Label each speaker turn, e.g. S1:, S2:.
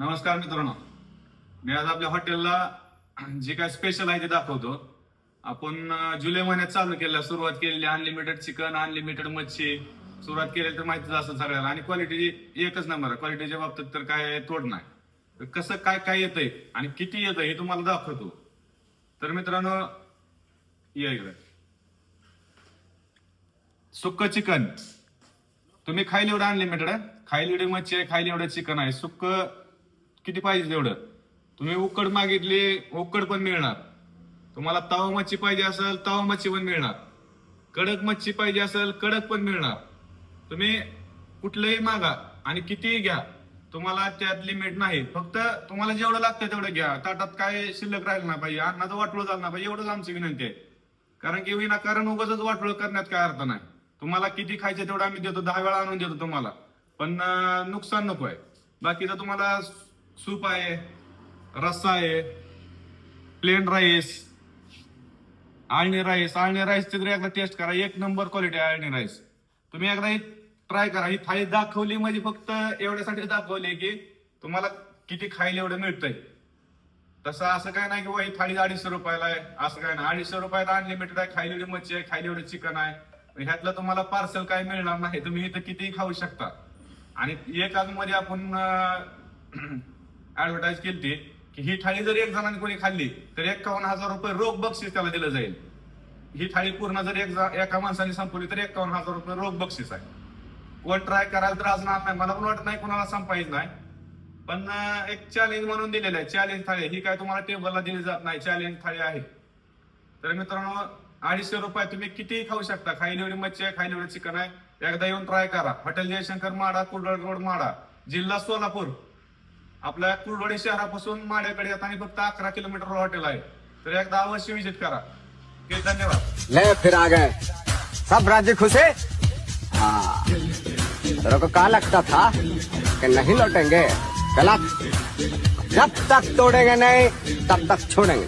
S1: नमस्कार मित्रांनो, मी आज आपल्या हॉटेलला जे काय स्पेशल आहे ते दाखवतो. आपण जुलै महिन्यात चालू केलं, सुरुवात केलेली अनलिमिटेड चिकन, अनलिमिटेड मच्छी सुरुवात केली तर माहितीच असेल सगळ्याला. आणि क्वालिटी एकच नंबर आहे. क्वालिटीच्या बाबतीत तर काय तोड नाही. तर कसं काय काय येतंय आणि किती येतंय हे तुम्हाला दाखवतो. तर मित्रांनो, या इकडे सुक्क चिकन तुम्ही खायला एवढं अनलिमिटेड आहे. खायला एवढी मच्छी आहे, खायला एवढं चिकन आहे. सुक्क किती पाहिजे तेवढं. तुम्ही उकड मागितली, उकड पण मिळणार. तुम्हाला तवा मच्छी पाहिजे असेल, तवा मच्छी पण मिळणार. कडक मच्छी पाहिजे असेल, कडक पण मिळणार. तुम्ही कुठलंही मागा आणि कितीही घ्या, तुम्हाला त्यात लिमिट नाही. फक्त तुम्हाला जेवढं लागतं तेवढं घ्या. ताटात काय शिल्लक राहिलं नाही पाहिजे, अन्नाचं वाटलं झालं नाही पाहिजे, एवढंच आमची विनंती आहे. कारण की विनाकारण उगाच वाटलं करण्यात काय अर्थ नाही. तुम्हाला किती खायचं तेवढं आम्ही देतो, 10 वेळा आणून देतो तुम्हाला, पण नुकसान नको आहे. बाकीचं तुम्हाला सूप आहे, रस्सा आहे, प्लेन राईस, आळणी राईस. आळणी राईसची तरी एकदा टेस्ट करा, एक नंबर क्वालिटी आहे आळणी राईस. तुम्ही एकदा ही ट्राय करा. ही थाळी दाखवली म्हणजे फक्त एवढ्यासाठी दाखवली की तुम्हाला किती खायला एवढं मिळतंय. तसं असं काय नाही की ही थाळी 250 रुपयाला आहे, असं काय नाही. 250 रुपयाला अनलिमिटेड आहे. खायला एवढी मच्छी आहे, खायला एवढं चिकन आहे. ह्यातलं तुम्हाला पार्सल काय मिळणार नाही. तुम्ही इथं कितीही खाऊ शकता. आणि एक मध्ये आपण ऍडव्हर्टाईज केली की ही थाळी जर एक जणांनी कोणी खाल्ली तर 51,000 रुपये रोख बक्षीस त्याला दिलं जाईल. ही थाळी पूर्ण जर एका माणसाने संपवली तर 51,000 रुपये रोख बक्षीस आहे. कोण ट्राय करायला तर अजून नाही, मला पण वाटत नाही कोणाला संपायचं नाही. पण एक चॅलेंज म्हणून दिलेलं आहे. चॅलेंज थाळी ही काय तुम्हाला टेबलला दिली जात नाही, चॅलेंज थाळी आहे. तर मित्रांनो, 250 रुपये तुम्ही कितीही खाऊ शकता. खायला एवढी मच्छी आहे, खायला एवढं चिकन आहे. एकदा येऊन ट्राय करा. हॉटेल जयशंकर, माडा, कुर्डवाडी रोड, माडा, जिल्हा सोलापूर. आपल्या कुर्डवाडी शहरापासून माड्याकडे येताना फक्त 11 किलोमीटर हॉटेल आहे. तर एकदा अवश्य विजिट करा. धन्यवाद.
S2: ले फिर आ गए सब राज्य खुश है. हाँ, तेरे को क्या लगता था कि नहीं लौटेंगे? गलत. जब तक तोड़ेंगे नहीं तब तक छोड़ेंगे.